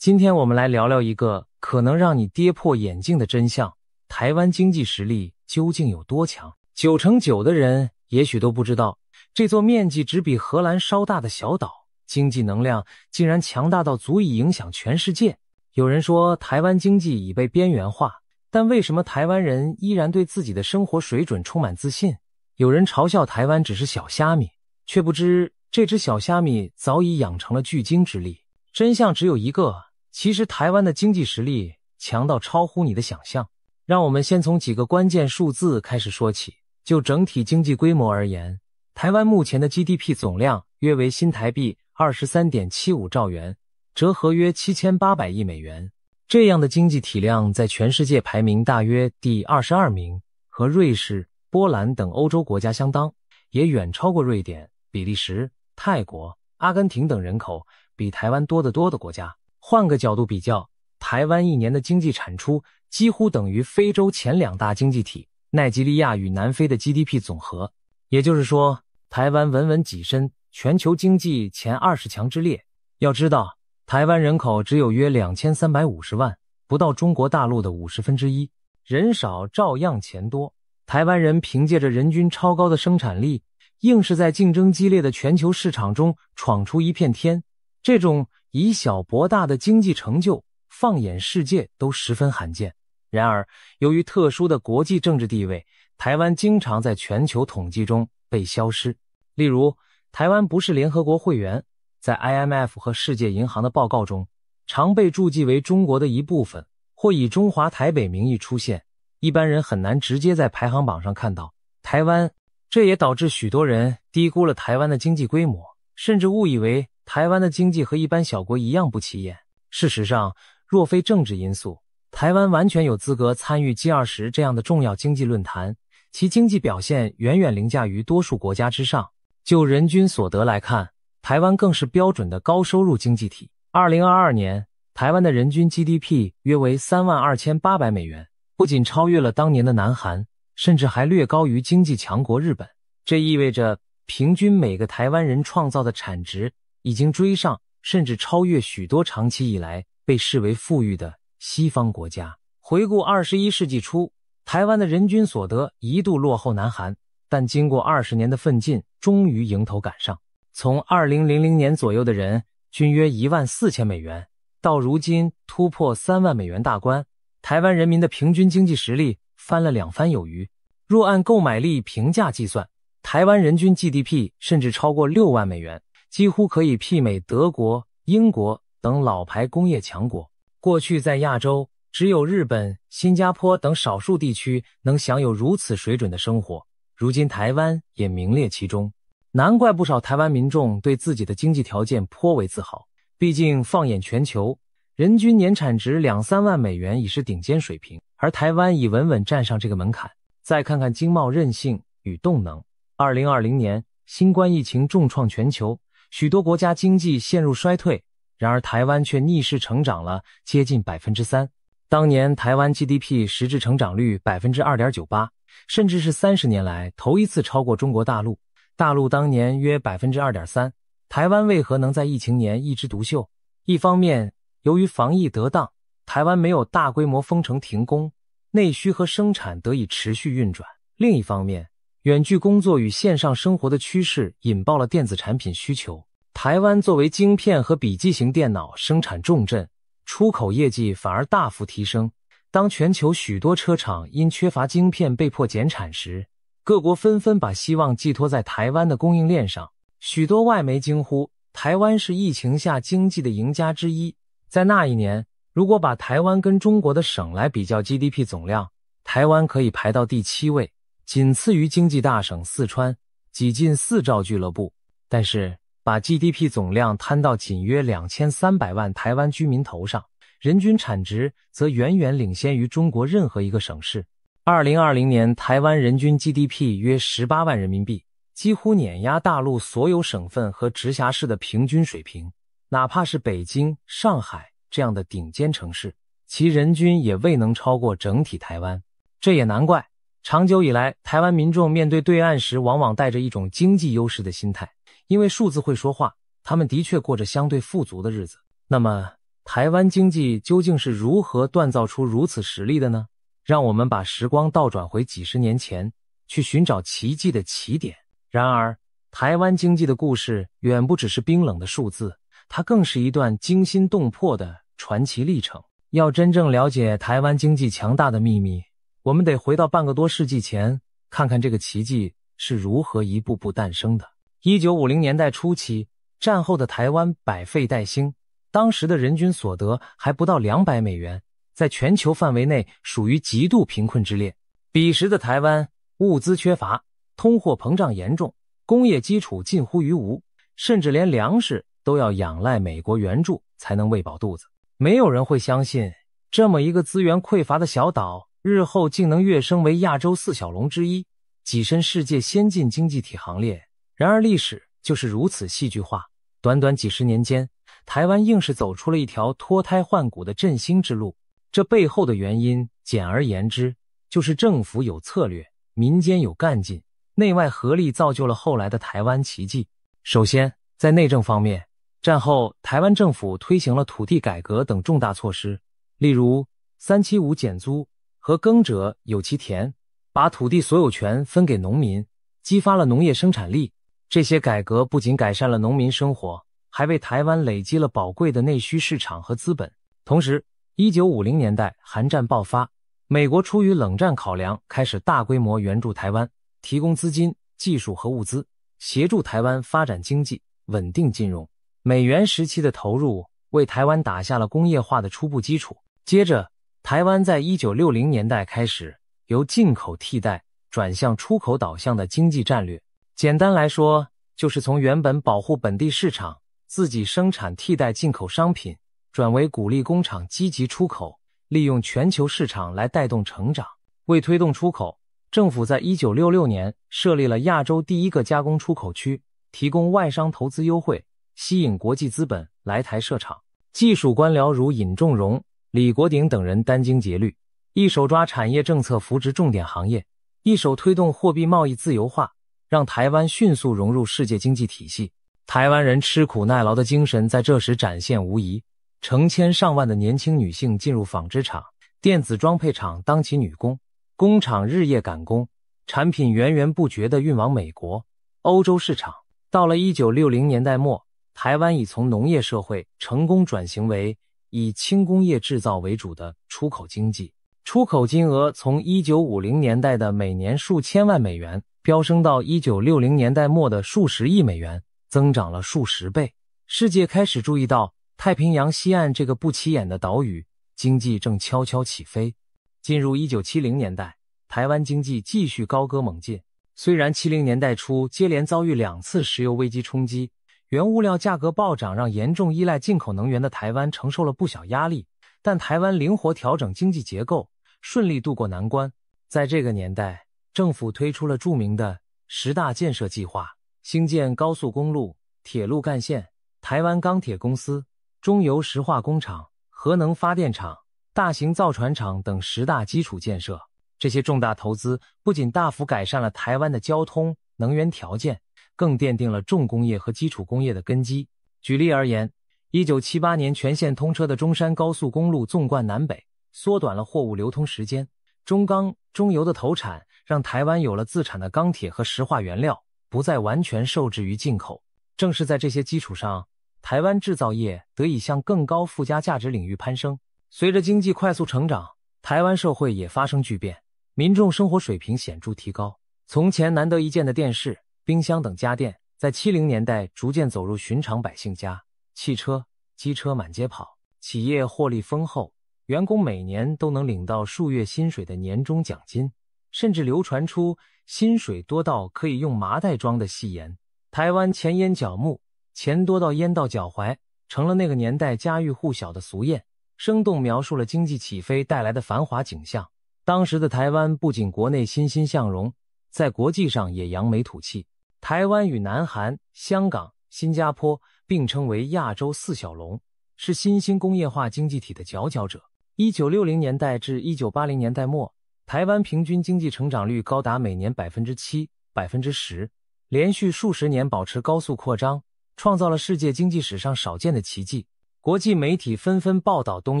今天我们来聊聊一个可能让你跌破眼镜的真相：台湾经济实力究竟有多强？9%的人也许都不知道，这座面积只比荷兰稍大的小岛，经济能量竟然强大到足以影响全世界。有人说台湾经济已被边缘化，但为什么台湾人依然对自己的生活水准充满自信？有人嘲笑台湾只是小虾米，却不知这只小虾米早已养成了巨鲸之力。真相只有一个，其实台湾的经济实力强到超乎你的想象。让我们先从几个关键数字开始说起。就整体经济规模而言，台湾目前的 GDP 总量约为新台币 23.75 兆元，折合约7800亿美元。这样的经济体量在全世界排名大约第22名，和瑞士、波兰等欧洲国家相当，也远超过瑞典、比利时、泰国、阿根廷等人口比台湾多得多的国家。换个角度比较，台湾一年的经济产出几乎等于非洲前2大经济体奈及利亚与南非的 GDP 总和。也就是说，台湾稳稳跻身全球经济前20强之列。要知道，台湾人口只有约2350万，不到中国大陆的1/50，人少照样钱多。台湾人凭借着人均超高的生产力，硬是在竞争激烈的全球市场中闯出一片天。这种以小博大的经济成就，放眼世界都十分罕见。然而，由于特殊的国际政治地位，台湾经常在全球统计中被消失。例如，台湾不是联合国会员，在 IMF 和世界银行的报告中，常被注记为中国的一部分，或以中华台北名义出现，一般人很难直接在排行榜上看到台湾。这也导致许多人低估了台湾的经济规模，甚至误以为台湾的经济和一般小国一样不起眼。事实上，若非政治因素，台湾完全有资格参与 G20 这样的重要经济论坛，其经济表现远远凌驾于多数国家之上。就人均所得来看，台湾更是标准的高收入经济体。2022年，台湾的人均 GDP 约为32800美元，不仅超越了当年的南韩，甚至还略高于经济强国日本。这意味着平均每个台湾人创造的产值已经追上，甚至超越许多长期以来被视为富裕的西方国家。回顾21世纪初，台湾的人均所得一度落后南韩，但经过20年的奋进，终于迎头赶上。从2000年左右的人均约14000美元，到如今突破3万美元大关，台湾人民的平均经济实力翻了2番有余。若按购买力平价计算，台湾人均 GDP 甚至超过6万美元，几乎可以媲美德国、英国等老牌工业强国。过去在亚洲，只有日本、新加坡等少数地区能享有如此水准的生活，如今台湾也名列其中。难怪不少台湾民众对自己的经济条件颇为自豪。毕竟放眼全球，人均年产值2-3万美元已是顶尖水平，而台湾已稳稳站上这个门槛。再看看经贸韧性与动能。2020年，新冠疫情重创全球，许多国家经济陷入衰退，然而台湾却逆势成长了接近 3%。当年台湾 GDP 实质成长率 2.98%， 甚至是30年来头一次超过中国大陆。大陆当年约 2.3%， 台湾为何能在疫情年一枝独秀？一方面，由于防疫得当，台湾没有大规模封城停工，内需和生产得以持续运转。另一方面，远距工作与线上生活的趋势引爆了电子产品需求。台湾作为晶片和笔记型电脑生产重镇，出口业绩反而大幅提升。当全球许多车厂因缺乏晶片被迫减产时，各国纷纷把希望寄托在台湾的供应链上。许多外媒惊呼，台湾是疫情下经济的赢家之一。在那一年，如果把台湾跟中国的省来比较 GDP 总量，台湾可以排到第7位，仅次于经济大省四川，挤进4兆俱乐部。但是把 GDP 总量摊到仅约2300万台湾居民头上，人均产值则远远领先于中国任何一个省市。2020年台湾人均 GDP 约18万人民币，几乎碾压大陆所有省份和直辖市的平均水平。哪怕是北京、上海这样的顶尖城市，其人均也未能超过整体台湾。这也难怪，长久以来，台湾民众面对对岸时往往带着一种经济优势的心态，因为数字会说话，他们的确过着相对富足的日子。那么，台湾经济究竟是如何锻造出如此实力的呢？让我们把时光倒转回几十年前，去寻找奇迹的起点。然而，台湾经济的故事远不只是冰冷的数字，它更是一段惊心动魄的传奇历程。要真正了解台湾经济强大的秘密，我们得回到半个多世纪前，看看这个奇迹是如何一步步诞生的。1950年代初期，战后的台湾百废待兴，当时的人均所得还不到200美元，在全球范围内属于极度贫困之列。彼时的台湾物资缺乏，通货膨胀严重，工业基础近乎于无，甚至连粮食都要仰赖美国援助才能喂饱肚子。没有人会相信，这么一个资源匮乏的小岛，日后竟能跃升为亚洲4小龙之一，跻身世界先进经济体行列。然而历史就是如此戏剧化，短短几十年间，台湾硬是走出了一条脱胎换骨的振兴之路。这背后的原因，简而言之，就是政府有策略，民间有干劲，内外合力造就了后来的台湾奇迹。首先，在内政方面，战后台湾政府推行了土地改革等重大措施，例如375减租和耕者有其田，把土地所有权分给农民，激发了农业生产力。这些改革不仅改善了农民生活，还为台湾累积了宝贵的内需市场和资本。同时，1950年代韩战爆发，美国出于冷战考量，开始大规模援助台湾，提供资金、技术和物资，协助台湾发展经济、稳定金融。美元时期的投入为台湾打下了工业化的初步基础。接着，台湾在1960年代开始由进口替代转向出口导向的经济战略。简单来说，就是从原本保护本地市场、自己生产替代进口商品，转为鼓励工厂积极出口，利用全球市场来带动成长。为推动出口，政府在1966年设立了亚洲第一个加工出口区，提供外商投资优惠，吸引国际资本来台设厂。技术官僚如尹仲荣、李国鼎等人殚精竭虑，一手抓产业政策扶植重点行业，一手推动货币贸易自由化，让台湾迅速融入世界经济体系。台湾人吃苦耐劳的精神在这时展现无遗，成千上万的年轻女性进入纺织厂、电子装配厂当起女工，工厂日夜赶工，产品源源不绝地运往美国、欧洲市场。到了1960年代末，台湾已从农业社会成功转型为以轻工业制造为主的出口经济，出口金额从1950年代的每年数千万美元飙升到1960年代末的数十亿美元，增长了数十倍。世界开始注意到太平洋西岸这个不起眼的岛屿，经济正悄悄起飞。进入1970年代，台湾经济继续高歌猛进。虽然70年代初接连遭遇2次石油危机冲击，原物料价格暴涨让严重依赖进口能源的台湾承受了不小压力，但台湾灵活调整经济结构，顺利渡过难关。在这个年代，政府推出了著名的10大建设计划，兴建高速公路、铁路干线、台湾钢铁公司、中油石化工厂、核能发电厂、大型造船厂等10大基础建设。这些重大投资不仅大幅改善了台湾的交通、能源条件，更奠定了重工业和基础工业的根基。举例而言，1978年全线通车的中山高速公路纵贯南北，缩短了货物流通时间。中钢、中油的投产让台湾有了自产的钢铁和石化原料，不再完全受制于进口。正是在这些基础上，台湾制造业得以向更高附加价值领域攀升。随着经济快速成长，台湾社会也发生巨变，民众生活水平显著提高。从前难得一见的电视、冰箱等家电，在70年代逐渐走入寻常百姓家。汽车、机车满街跑，企业获利丰厚，员工每年都能领到数月薪水的年终奖金，甚至流传出薪水多到可以用麻袋装的戏言。台湾钱淹脚目，钱多到淹到脚踝，成了那个年代家喻户晓的俗谚，生动描述了经济起飞带来的繁华景象。当时的台湾不仅国内欣欣向荣，在国际上也扬眉吐气。台湾与南韩、香港、新加坡并称为亚洲4小龙，是新兴工业化经济体的佼佼者。1960年代至1980年代末，台湾平均经济成长率高达每年 7%、10%， 连续数十年保持高速扩张，创造了世界经济史上少见的奇迹。国际媒体纷纷报道东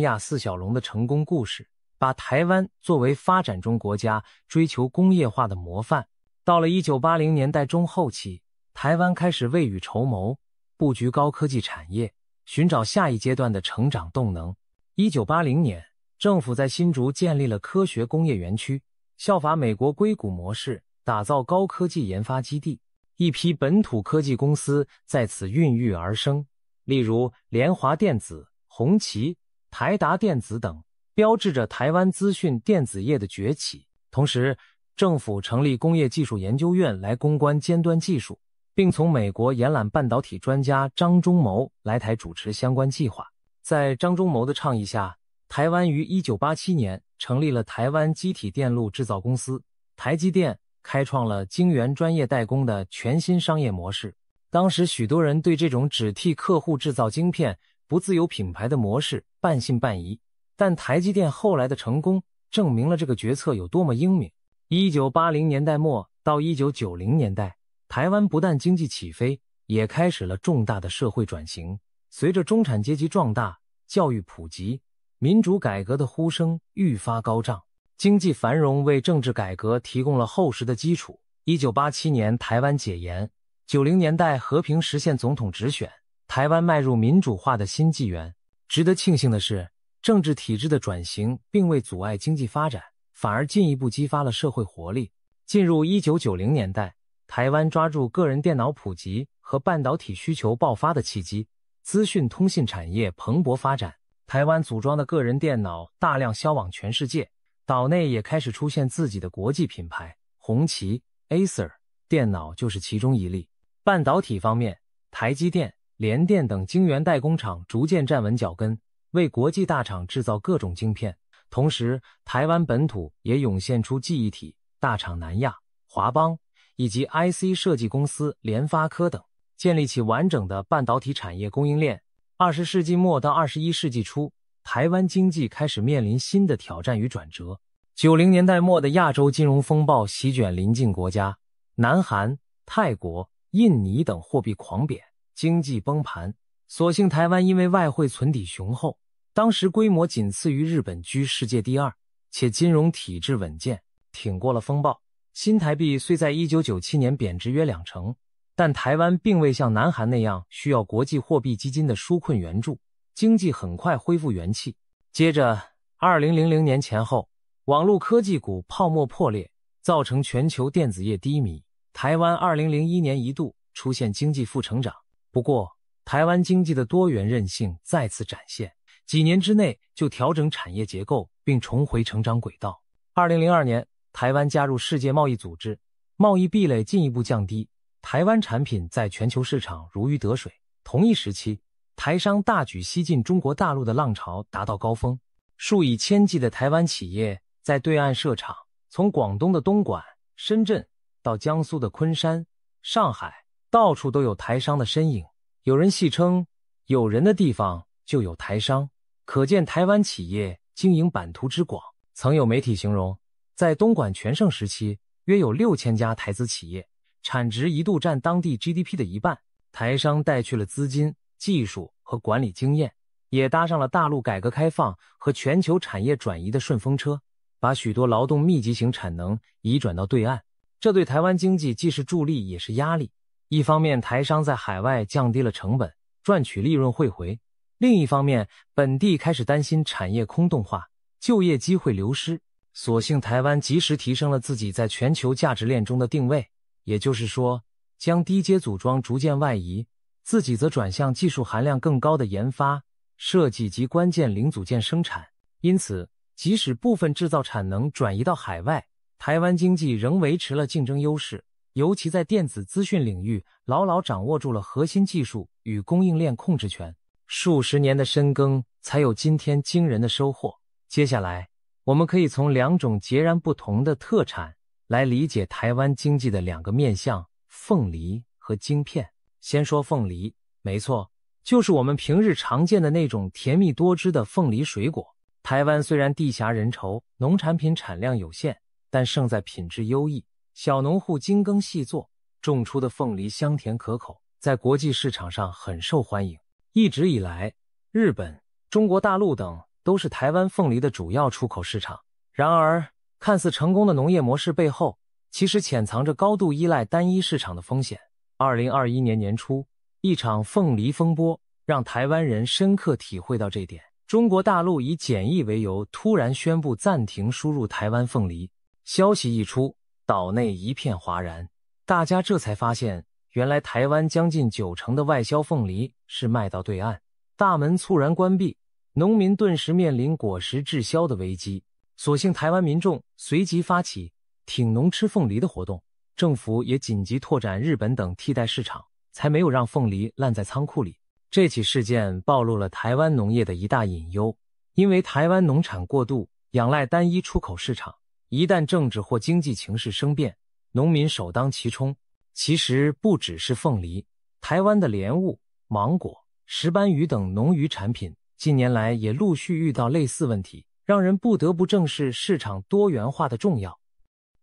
亚四小龙的成功故事，把台湾作为发展中国家追求工业化的模范。到了1980年代中后期，台湾开始未雨绸缪，布局高科技产业，寻找下一阶段的成长动能。1980年，政府在新竹建立了科学工业园区，效法美国硅谷模式，打造高科技研发基地。一批本土科技公司在此孕育而生，例如联华电子、宏奇、台达电子等，标志着台湾资讯电子业的崛起。同时，政府成立工业技术研究院来攻关尖端技术，并从美国延揽半导体专家张忠谋来台主持相关计划。在张忠谋的倡议下，台湾于1987年成立了台湾机体电路制造公司，台积电开创了晶圆专业代工的全新商业模式。当时许多人对这种只替客户制造晶片、不自有品牌的模式半信半疑，但台积电后来的成功证明了这个决策有多么英明。1980年代末到1990年代，台湾不但经济起飞，也开始了重大的社会转型。随着中产阶级壮大，教育普及，民主改革的呼声愈发高涨，经济繁荣为政治改革提供了厚实的基础。1987年台湾解严，90年代和平实现总统直选，台湾迈入民主化的新纪元。值得庆幸的是，政治体制的转型并未阻碍经济发展，反而进一步激发了社会活力。进入1990年代，台湾抓住个人电脑普及和半导体需求爆发的契机，资讯通信产业蓬勃发展，台湾组装的个人电脑大量销往全世界，岛内也开始出现自己的国际品牌，宏奇、Acer 电脑就是其中一例。半导体方面，台积电、联电等晶圆代工厂逐渐站稳脚跟，为国际大厂制造各种晶片。同时，台湾本土也涌现出记忆体大厂南亚、华邦以及 IC 设计公司联发科等，建立起完整的半导体产业供应链。20世纪末到21世纪初，台湾经济开始面临新的挑战与转折。90年代末的亚洲金融风暴席卷邻近国家，南韩、泰国、印尼等货币狂贬，经济崩盘。所幸台湾因为外汇存底雄厚，当时规模仅次于日本，居世界第二，且金融体制稳健，挺过了风暴。新台币虽在1997年贬值约2成，但台湾并未像南韩那样需要国际货币基金的纾困援助，经济很快恢复元气。接着2000年前后，网络科技股泡沫破裂，造成全球电子业低迷。台湾2001年一度出现经济负成长，不过台湾经济的多元韧性再次展现，几年之内就调整产业结构并重回成长轨道。2002年，台湾加入世界贸易组织，贸易壁垒进一步降低，台湾产品在全球市场如鱼得水。同一时期，台商大举西进中国大陆的浪潮达到高峰，数以千计的台湾企业在对岸设厂，从广东的东莞、深圳到江苏的昆山、上海，到处都有台商的身影。有人戏称，有人的地方就有台商，可见台湾企业经营版图之广。曾有媒体形容，在东莞全盛时期，约有6000家台资企业，产值一度占当地 GDP 的一半。台商带去了资金、技术和管理经验，也搭上了大陆改革开放和全球产业转移的顺风车，把许多劳动密集型产能移转到对岸。这对台湾经济既是助力也是压力。一方面，台商在海外降低了成本，赚取利润汇回；另一方面，本地开始担心产业空洞化，就业机会流失。所幸台湾及时提升了自己在全球价值链中的定位，也就是说，将低阶组装逐渐外移，自己则转向技术含量更高的研发、设计及关键零组件生产。因此，即使部分制造产能转移到海外，台湾经济仍维持了竞争优势，尤其在电子资讯领域牢牢掌握住了核心技术与供应链控制权。数十年的深耕，才有今天惊人的收获。接下来，我们可以从2种截然不同的特产来理解台湾经济的2个面向：凤梨和晶片。先说凤梨，没错，就是我们平日常见的那种甜蜜多汁的凤梨水果。台湾虽然地狭人稠，农产品产量有限，但胜在品质优异，小农户精耕细作，种出的凤梨香甜可口，在国际市场上很受欢迎。一直以来，日本、中国大陆等都是台湾凤梨的主要出口市场。然而，看似成功的农业模式背后，其实潜藏着高度依赖单一市场的风险。2021年年初，一场凤梨风波让台湾人深刻体会到这点。中国大陆以检疫为由，突然宣布暂停输入台湾凤梨。消息一出，岛内一片哗然，大家这才发现，原来台湾将近90%的外销凤梨是卖到对岸，大门猝然关闭，农民顿时面临果实滞销的危机。所幸台湾民众随即发起挺农吃凤梨的活动，政府也紧急拓展日本等替代市场，才没有让凤梨烂在仓库里。这起事件暴露了台湾农业的一大隐忧，因为台湾农产过度仰赖单一出口市场，一旦政治或经济情势生变，农民首当其冲。其实不只是凤梨，台湾的莲雾、芒果、石斑鱼等农渔产品近年来也陆续遇到类似问题，让人不得不正视市场多元化的重要。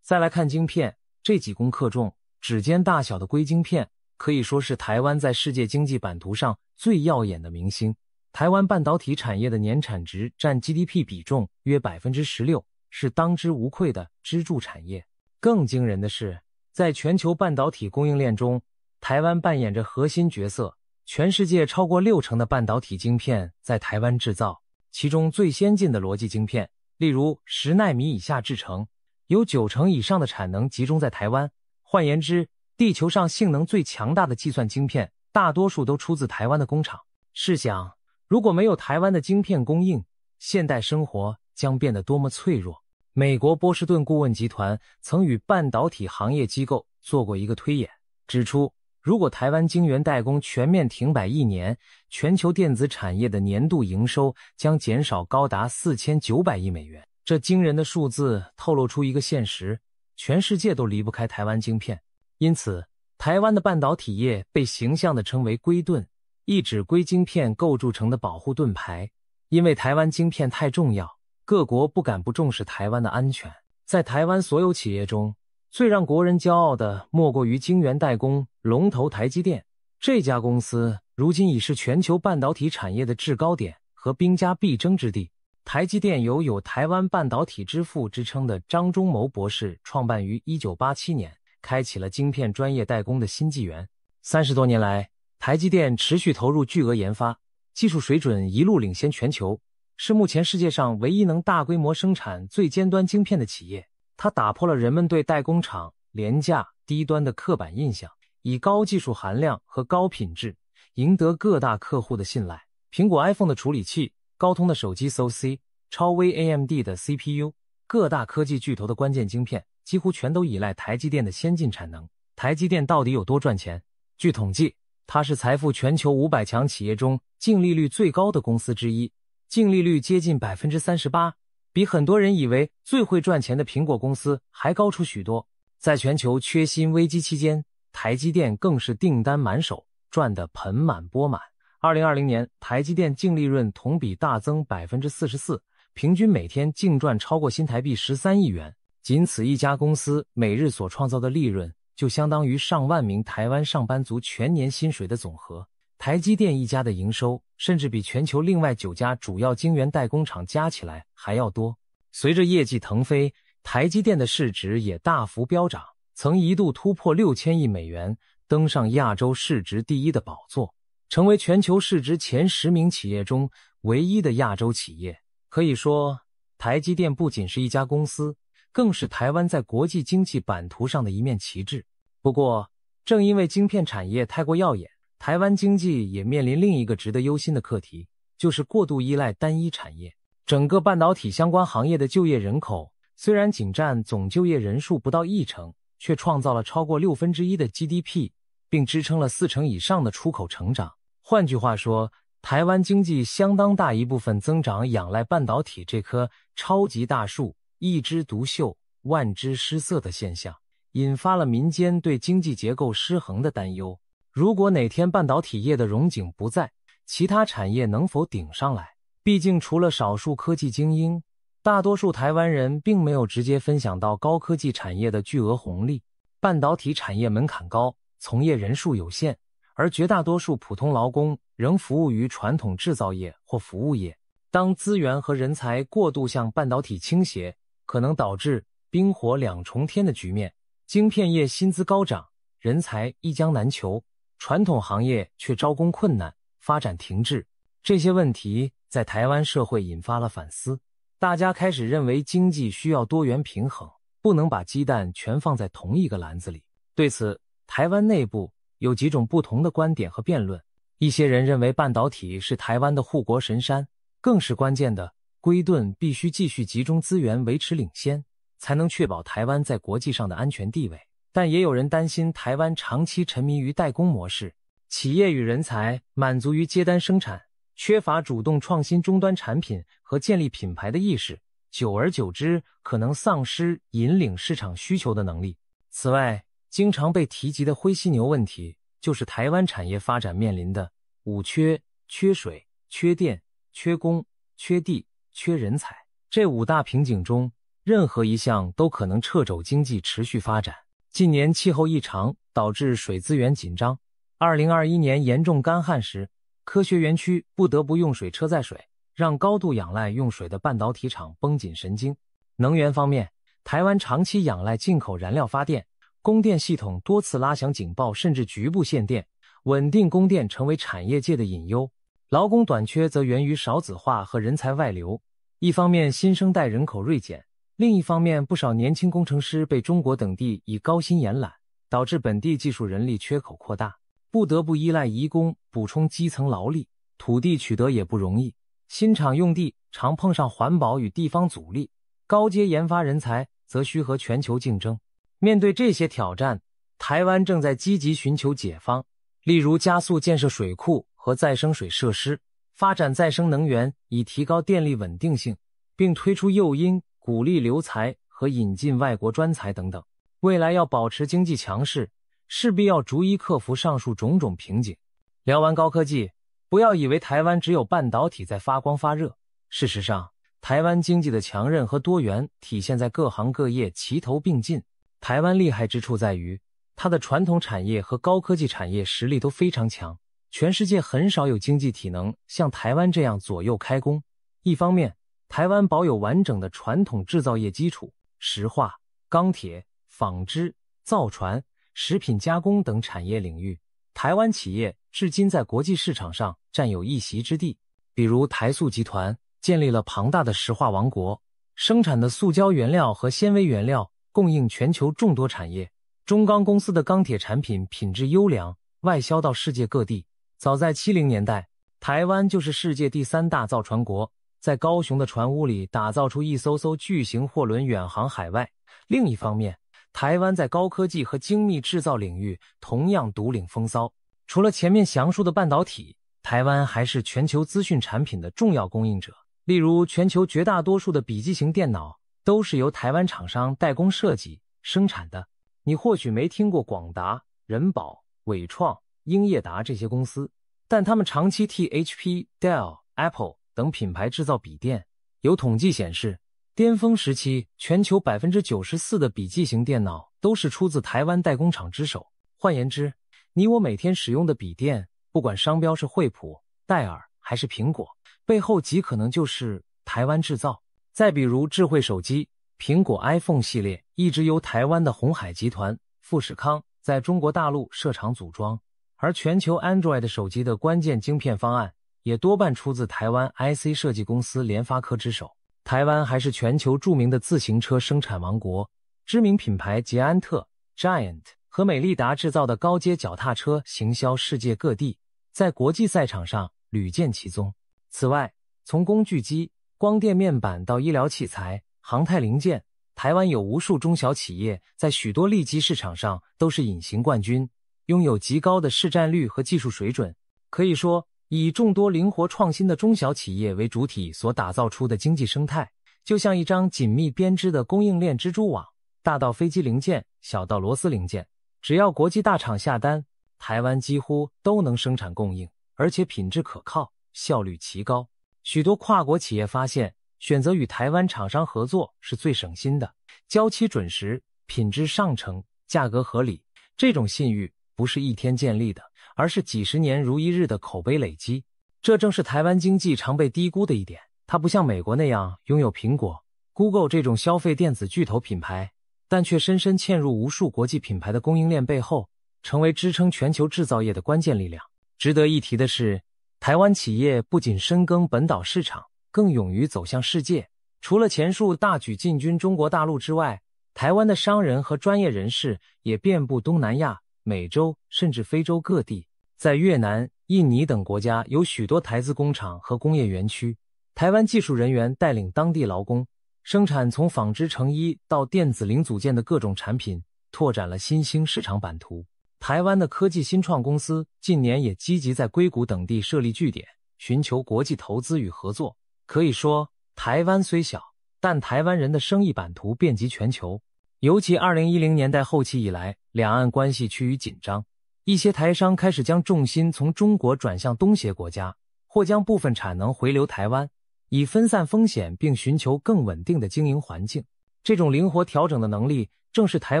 再来看晶片，这几公克重、指尖大小的硅晶片可以说是台湾在世界经济版图上最耀眼的明星。台湾半导体产业的年产值占 GDP 比重约 16%， 是当之无愧的支柱产业。更惊人的是，在全球半导体供应链中，台湾扮演着核心角色，全世界超过60%的半导体晶片在台湾制造，其中最先进的逻辑晶片，例如10奈米以下制程，有90%以上的产能集中在台湾。换言之，地球上性能最强大的计算晶片，大多数都出自台湾的工厂。试想，如果没有台湾的晶片供应，现代生活将变得多么脆弱。美国波士顿顾问集团曾与半导体行业机构做过一个推演，指出如果台湾晶圆代工全面停摆1年，全球电子产业的年度营收将减少高达4900亿美元。这惊人的数字透露出一个现实，全世界都离不开台湾晶片。因此，台湾的半导体业被形象地称为硅盾，意指硅晶片构筑成的保护盾牌。因为台湾晶片太重要，各国不敢不重视台湾的安全。在台湾所有企业中，最让国人骄傲的莫过于晶圆代工龙头台积电。这家公司如今已是全球半导体产业的制高点和兵家必争之地。台积电由有台湾半导体之父之称的张忠谋博士创办于1987年，开启了晶片专业代工的新纪元。30多年来，台积电持续投入巨额研发，技术水准一路领先全球，是目前世界上唯一能大规模生产最尖端晶片的企业。它打破了人们对代工厂廉价低端的刻板印象，以高技术含量和高品质赢得各大客户的信赖。苹果 iPhone 的处理器，高通的手机 SoC， 超微 AMD 的 CPU， 各大科技巨头的关键晶片几乎全都依赖台积电的先进产能。台积电到底有多赚钱？据统计，它是财富全球500强企业中净利率最高的公司之一，净利率接近 38%， 比很多人以为最会赚钱的苹果公司还高出许多。在全球缺芯危机期间，台积电更是订单满手，赚得盆满钵满。2020年，台积电净利润同比大增 44%， 平均每天净赚超过新台币13亿元。仅此一家公司每日所创造的利润，就相当于上万名台湾上班族全年薪水的总和。台积电一家的营收，甚至比全球另外9家主要晶圆代工厂加起来还要多。随着业绩腾飞，台积电的市值也大幅飙涨，曾一度突破6000亿美元，登上亚洲市值第一的宝座，成为全球市值前10名企业中唯一的亚洲企业。可以说，台积电不仅是一家公司，更是台湾在国际经济版图上的一面旗帜。不过，正因为晶片产业太过耀眼，台湾经济也面临另一个值得忧心的课题，就是过度依赖单一产业。整个半导体相关行业的就业人口虽然仅占总就业人数不到1%，却创造了超过1/6的 GDP， 并支撑了40%以上的出口成长。换句话说，台湾经济相当大一部分增长仰赖半导体这棵超级大树，一枝独秀，万枝失色的现象，引发了民间对经济结构失衡的担忧。如果哪天半导体业的荣景不在，其他产业能否顶上来？毕竟除了少数科技精英，大多数台湾人并没有直接分享到高科技产业的巨额红利。半导体产业门槛高，从业人数有限，而绝大多数普通劳工仍服务于传统制造业或服务业。当资源和人才过度向半导体倾斜，可能导致冰火两重天的局面。晶片业薪资高涨，人才一将难求，传统行业却招工困难，发展停滞。这些问题在台湾社会引发了反思，大家开始认为经济需要多元平衡，不能把鸡蛋全放在同一个篮子里。对此，台湾内部有几种不同的观点和辩论。一些人认为半导体是台湾的护国神山，更是关键的，归盾必须继续集中资源维持领先，才能确保台湾在国际上的安全地位。但也有人担心台湾长期沉迷于代工模式，企业与人才满足于接单生产，缺乏主动创新终端产品和建立品牌的意识，久而久之可能丧失引领市场需求的能力。此外，经常被提及的灰犀牛问题，就是台湾产业发展面临的五缺：缺水、缺电、缺工、缺地、缺人才。这五大瓶颈中，任何一项都可能掣肘经济持续发展。近年气候异常导致水资源紧张，2021年严重干旱时，科学园区不得不用水车载水，让高度仰赖用水的半导体厂绷紧神经。能源方面，台湾长期仰赖进口燃料发电，供电系统多次拉响警报，甚至局部限电，稳定供电成为产业界的隐忧。劳工短缺则源于少子化和人才外流，一方面新生代人口锐减，另一方面不少年轻工程师被中国等地以高薪延揽，导致本地技术人力缺口扩大，不得不依赖移工补充基层劳力，土地取得也不容易，新厂用地常碰上环保与地方阻力，高阶研发人才则需和全球竞争。面对这些挑战，台湾正在积极寻求解方，例如加速建设水库和再生水设施，发展再生能源以提高电力稳定性，并推出诱因鼓励留才和引进外国专才等等。未来要保持经济强势，势必要逐一克服上述种种瓶颈。聊完高科技，不要以为台湾只有半导体在发光发热，事实上，台湾经济的强韧和多元体现在各行各业齐头并进。台湾厉害之处在于，它的传统产业和高科技产业实力都非常强，全世界很少有经济体能像台湾这样左右开弓。一方面，台湾保有完整的传统制造业基础，石化、钢铁、纺织、造船、食品加工等产业领域，台湾企业至今在国际市场上占有一席之地。比如台塑集团建立了庞大的石化王国，生产的塑胶原料和纤维原料供应全球众多产业。中钢公司的钢铁产品品质优良，外销到世界各地。早在70年代，台湾就是世界第3大造船国，在高雄的船坞里打造出一艘艘巨型货轮远航海外。另一方面，台湾在高科技和精密制造领域同样独领风骚。除了前面详述的半导体，台湾还是全球资讯产品的重要供应者。例如，全球绝大多数的笔记型电脑都是由台湾厂商代工设计生产的。你或许没听过广达、仁宝、伟创、英业达这些公司，但他们长期替 HP、Dell、Apple 等品牌制造笔电。有统计显示，巅峰时期全球 94% 的笔记型电脑都是出自台湾代工厂之手。换言之，你我每天使用的笔电，不管商标是惠普、戴尔还是苹果，背后极可能就是台湾制造。再比如智慧手机，苹果 iPhone 系列一直由台湾的鸿海集团、富士康在中国大陆设厂组装，而全球 Android 手机的关键晶片方案也多半出自台湾 IC 设计公司联发科之手。台湾还是全球著名的自行车生产王国，知名品牌捷安特、Giant 和美利达制造的高阶脚踏车行销世界各地，在国际赛场上屡见其踪。此外，从工具机、光电面板到医疗器材、航太零件，台湾有无数中小企业在许多利基市场上都是隐形冠军，拥有极高的市占率和技术水准。可以说，以众多灵活创新的中小企业为主体所打造出的经济生态，就像一张紧密编织的供应链蜘蛛网，大到飞机零件，小到螺丝零件，只要国际大厂下单，台湾几乎都能生产供应，而且品质可靠，效率奇高。许多跨国企业发现，选择与台湾厂商合作是最省心的，交期准时，品质上乘，价格合理。这种信誉不是一天建立的，而是几十年如一日的口碑累积。这正是台湾经济常被低估的一点，它不像美国那样拥有苹果、Google 这种消费电子巨头品牌，但却深深嵌入无数国际品牌的供应链背后，成为支撑全球制造业的关键力量。值得一提的是，台湾企业不仅深耕本岛市场，更勇于走向世界。除了前述大举进军中国大陆之外，台湾的商人和专业人士也遍布东南亚、美洲甚至非洲各地。在越南、印尼等国家有许多台资工厂和工业园区，台湾技术人员带领当地劳工，生产从纺织成衣到电子零组件的各种产品，拓展了新兴市场版图。台湾的科技新创公司近年也积极在硅谷等地设立据点，寻求国际投资与合作。可以说，台湾虽小，但台湾人的生意版图遍及全球。尤其2010年代后期以来，两岸关系趋于紧张，一些台商开始将重心从中国转向东协国家，或将部分产能回流台湾，以分散风险并寻求更稳定的经营环境。这种灵活调整的能力，正是台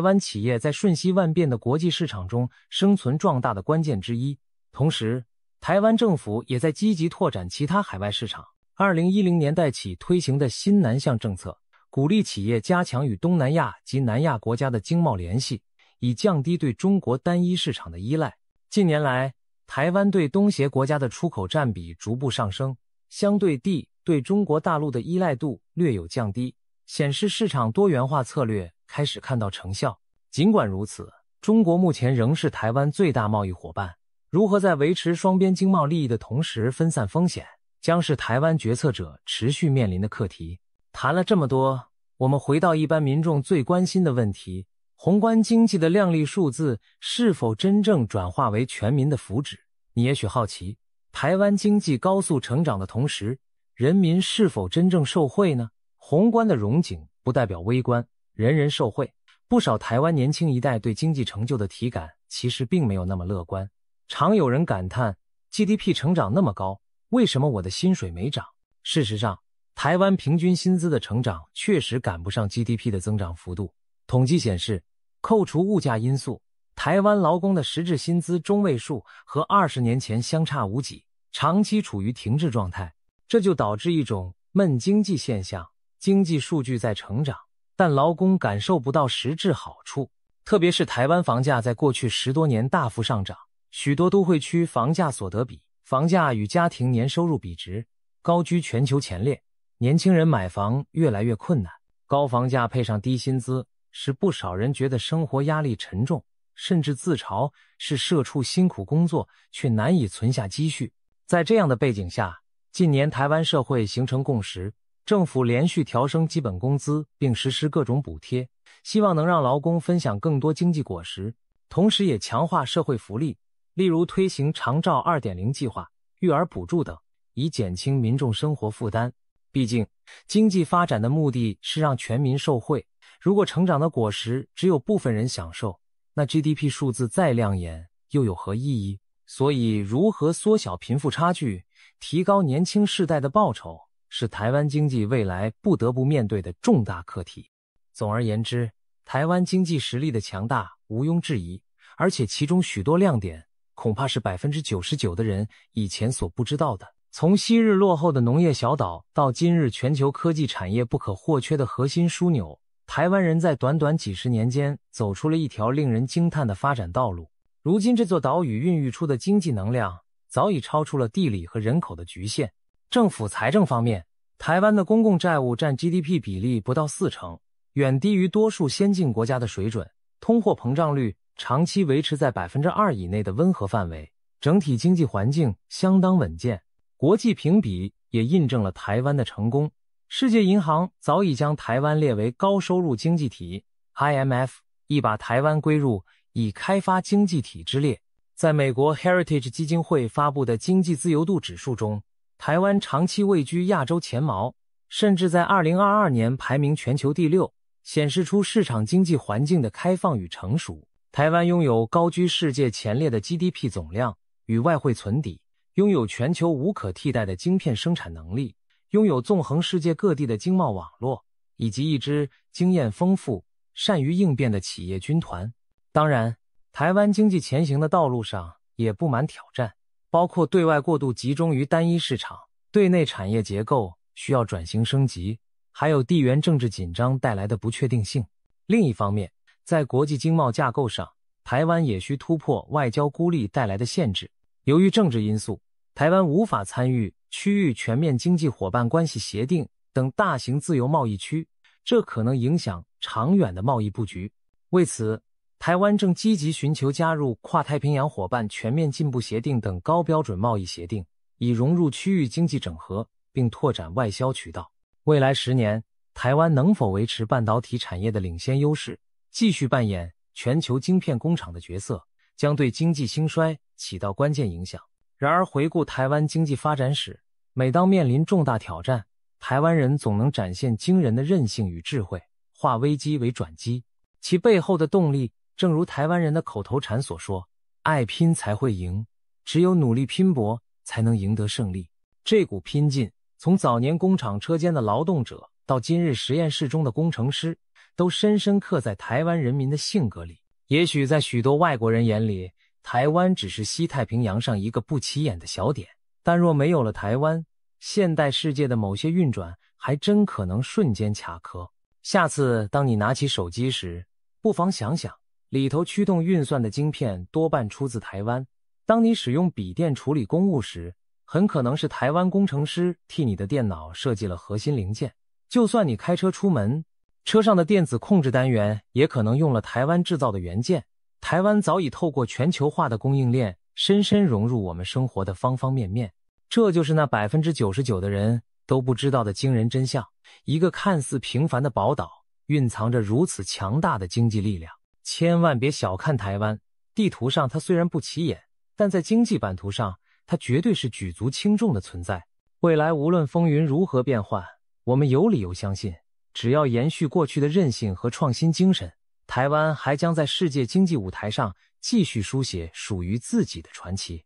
湾企业在瞬息万变的国际市场中生存壮大的关键之一。同时，台湾政府也在积极拓展其他海外市场。2010年代起推行的新南向政策，鼓励企业加强与东南亚及南亚国家的经贸联系，以降低对中国单一市场的依赖。近年来，台湾对东协国家的出口占比逐步上升，相对地对中国大陆的依赖度略有降低，显示市场多元化策略开始看到成效。尽管如此，中国目前仍是台湾最大贸易伙伴，如何在维持双边经贸利益的同时分散风险，将是台湾决策者持续面临的课题。谈了这么多，我们回到一般民众最关心的问题，宏观经济的亮丽数字是否真正转化为全民的福祉？你也许好奇，台湾经济高速成长的同时，人民是否真正受惠呢？宏观的荣景不代表微观，人人受惠。不少台湾年轻一代对经济成就的体感其实并没有那么乐观。常有人感叹 GDP 成长那么高，为什么我的薪水没涨？事实上，台湾平均薪资的成长确实赶不上 GDP 的增长幅度。统计显示，扣除物价因素，台湾劳工的实质薪资中位数和20年前相差无几，长期处于停滞状态。这就导致一种闷经济现象，经济数据在成长，但劳工感受不到实质好处。特别是台湾房价在过去10多年大幅上涨，许多都会区房价所得比、房价与家庭年收入比值高居全球前列，年轻人买房越来越困难。高房价配上低薪资，使不少人觉得生活压力沉重，甚至自嘲是社畜辛苦工作却难以存下积蓄。在这样的背景下，近年台湾社会形成共识，政府连续调升基本工资并实施各种补贴，希望能让劳工分享更多经济果实，同时也强化社会福利，例如推行长照 2.0 计划、育儿补助等，以减轻民众生活负担。毕竟，经济发展的目的是让全民受惠，如果成长的果实只有部分人享受，那 GDP 数字再亮眼又有何意义？所以，如何缩小贫富差距，提高年轻世代的报酬，是台湾经济未来不得不面对的重大课题。总而言之，台湾经济实力的强大毋庸置疑，而且其中许多亮点，恐怕是 99% 的人以前所不知道的。从昔日落后的农业小岛，到今日全球科技产业不可或缺的核心枢纽，台湾人在短短几十年间走出了一条令人惊叹的发展道路。如今这座岛屿孕育出的经济能量，早已超出了地理和人口的局限。政府财政方面，台湾的公共债务占 GDP 比例不到40%，远低于多数先进国家的水准，通货膨胀率长期维持在 2% 以内的温和范围，整体经济环境相当稳健。国际评比也印证了台湾的成功。世界银行早已将台湾列为高收入经济体 ，IMF 亦把台湾归入已开发经济体之列。在美国 Heritage 基金会发布的经济自由度指数中，台湾长期位居亚洲前茅，甚至在2022年排名全球第6，显示出市场经济环境的开放与成熟。台湾拥有高居世界前列的 GDP 总量与外汇存底，拥有全球无可替代的晶片生产能力，拥有纵横世界各地的经贸网络，以及一支经验丰富、善于应变的企业军团。当然，台湾经济前行的道路上也布满挑战，包括对外过度集中于单一市场，对内产业结构需要转型升级，还有地缘政治紧张带来的不确定性。另一方面，在国际经贸架构上，台湾也需突破外交孤立带来的限制。由于政治因素，台湾无法参与区域全面经济伙伴关系协定等大型自由贸易区，这可能影响长远的贸易布局。为此，台湾正积极寻求加入跨太平洋伙伴全面进步协定等高标准贸易协定，以融入区域经济整合，并拓展外销渠道。未来10年，台湾能否维持半导体产业的领先优势，继续扮演全球晶片工厂的角色，将对经济兴衰起到关键影响。然而，回顾台湾经济发展史，每当面临重大挑战，台湾人总能展现惊人的韧性与智慧，化危机为转机。其背后的动力，正如台湾人的口头禅所说：爱拼才会赢，只有努力拼搏，才能赢得胜利。这股拼劲，从早年工厂车间的劳动者，到今日实验室中的工程师，都深深刻在台湾人民的性格里。也许在许多外国人眼里，台湾只是西太平洋上一个不起眼的小点，但若没有了台湾，现代世界的某些运转还真可能瞬间卡壳。下次当你拿起手机时，不妨想想，里头驱动运算的晶片多半出自台湾。当你使用笔电处理公务时，很可能是台湾工程师替你的电脑设计了核心零件。就算你开车出门，车上的电子控制单元也可能用了台湾制造的元件。台湾早已透过全球化的供应链，深深融入我们生活的方方面面。这就是那 99% 的人都不知道的惊人真相。一个看似平凡的宝岛，蕴藏着如此强大的经济力量。千万别小看台湾，地图上它虽然不起眼，但在经济版图上，它绝对是举足轻重的存在。未来无论风云如何变幻，我们有理由相信，只要延续过去的韧性和创新精神，台湾还将在世界经济舞台上继续书写属于自己的传奇。